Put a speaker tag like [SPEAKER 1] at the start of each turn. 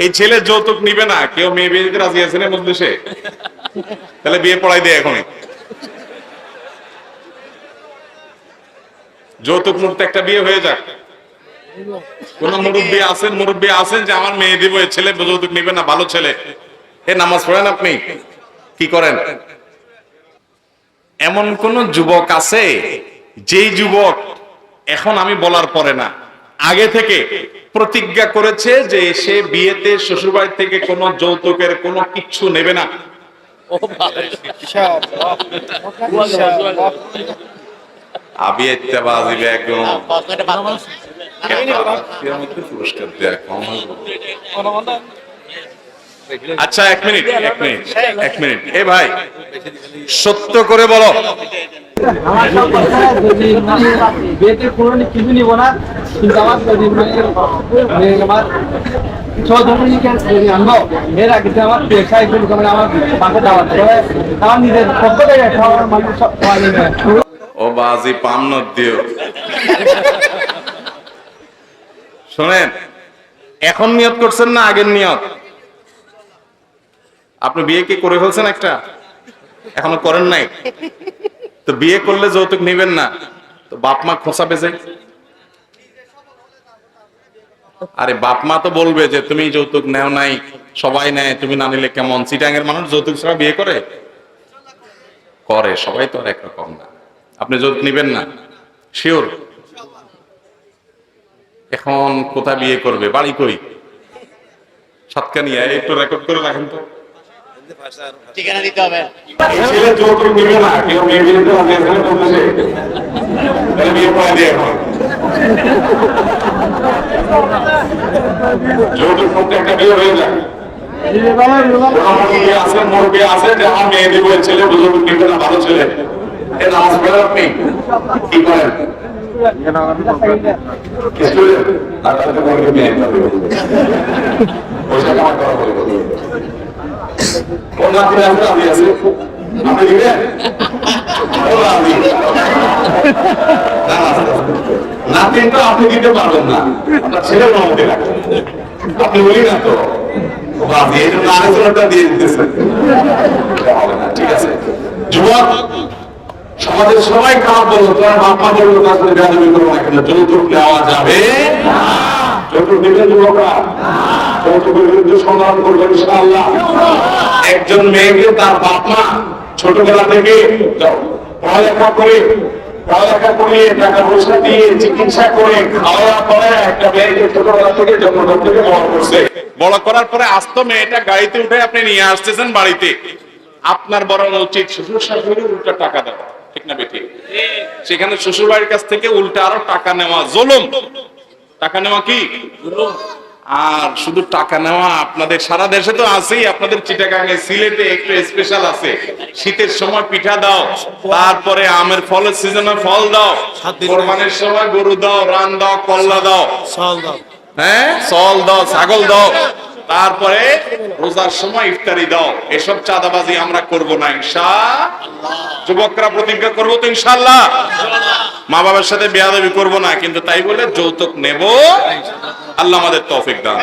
[SPEAKER 1] এই ছেলে যৌতুক নিবে না, কেউ মেয়ে বিয়ে দিতে রাজি আছে না মজলিসে? তাহলে বিয়ে পড়াই দেয় এখনই। যৌতুক মুক্ত একটা বিয়ে হয়ে যাক। কোন মুরব্বী আছেন যে আমার মেয়ে দিব, এই ছেলে যৌতুক নিবে না, ভালো ছেলে। এ নামাজ পড়েন আপনি, কি করেন? এমন কোন যুবক আছে যেই যুবক এখন আমি বলার পরে না, আগে থেকে প্রতিজ্ঞা করেছে যে সে বিয়েতে শ্বশুরবাড়ি থেকে কোনো যৌতুকের কোনো কিচ্ছু নেবে না? আবি ইত্তেবাজি বেগম পুরস্কার দেয়া কম। আচ্ছা, এক মিনিট এ ভাই, সত্য করে বলো,
[SPEAKER 2] আমার সব কথা যদি বিয়েতে কোনো কিছু নিব না, কিন্তু আমার যদি আমার যদি আনবো এর আগে আমার পেশায় আমার পাশে দাওয়াত আমার নিজের পক্ষ থেকে খাওয়ার মানুষ সব খাওয়া নেবে।
[SPEAKER 1] ও বাজি পাম দিও। শোনেন, এখন নিয়ত করছেন না আগের নিয়ত? আপনি বিয়ে কি করে ফেলছেন একটা, এখনো করেন নাই? তো বিয়ে করলে যৌতুক নিবেন না, তো বাপ মা খোঁচা বেজে। আরে বাপ মা তো বলবে যে তুমি যৌতুক নেও নাই, সবাই নেয়, তুমি না নিলে কেমন? চিটাঙ্গের মানুষ যৌতুক ছাড়া বিয়ে করে? করে, সবাই তো আর একরকম না। আপনি যৌতুক নিবেন না শিওর? এখন কোথায় বিয়ে করবে, বাড়ি কই? সাতকানিয়া। একটু রেকর্ড করে রাখেন তো।
[SPEAKER 3] ঠিকানা দিতে হবে।
[SPEAKER 1] ছেলে যৌতুক নিবে না, কেউ মেয়ে বিয়ে দিতে হবে এখানে বলতেছে, তাহলে বিয়ে করে দিয়ে এখন যৌতুক মুক্ত একটা বিয়ে হয়ে যায়। মুরব্বী আছে যে আমার মেয়ে দিব, ছেলে যৌতুক নিবে না, ভালো ছেলে। এ নামাজ পড়েন আপনি, কি করেন? নাতিনটা আপনি দিতে পারবেন না, আপনার ছেলের অনুমতি রাখেন। আপনি বলি না তো এই জন্য আরেকজনটা দিয়ে দিতেছেন, ঠিক আছে? যুবক সমাজের সবাই খারাপ বললো, তোমার বাপ মা বললো তার সাথে বেয়াদবি করবো না, কিন্তু যৌতুক দেওয়া যাবে না। যৌতুক দিবেন যুবকরা, যৌতুকের বিরুদ্ধে সংগ্রাম করবেন ইনশাআল্লাহ। একজন মেয়েকে তার বাপ মা ছোটবেলা থেকে পড়ালেখা করিয়ে টাকা পয়সা দিয়ে চিকিৎসা করে খাওয়া পরে একটা মেয়েকে ছোটবেলা থেকে জন্মদান থেকে বড় করছে। বড় করার পরে আস্ত মেয়েটা গাড়িতে উঠে আপনি নিয়ে আসতেছেন বাড়িতে। আপনার বরং উচিত শ্বশুর শাশুড়ির উল্টা টাকা দেওয়া, ঠিক না বেঠিক? সেখানে শ্বশুর বাড়ির কাছ থেকে উল্টা আরো টাকা নেওয়া জুলুম। টাকা নেওয়া কি জুলুম? আর শুধু টাকা নেওয়া আপনাদের সারা দেশে তো আছেই, আপনাদের চিটাগাঙে সিলেটে একটু স্পেশাল আছে। শীতের সময় পিঠা দাও, তারপরে আমের ফলের সিজনে ফল দাও, কোরবানির সময় গরু দাও, রান দাও, কল্লা দাও, হ্যাঁ সল দাও, ছাগল দাও, তারপরে রোজার সময় ইফতারি দাও। এসব চাঁদাবাজি আমরা করব না ইনশাআল্লাহ। যুবকরা প্রতিজ্ঞা করবো তো ইনশাআল্লাহ। মা বাবার সাথে বেয়াদবি করব না, কিন্তু তাই বলে যৌতুক নেব। আল্লাহ আমাদের তৌফিক দান।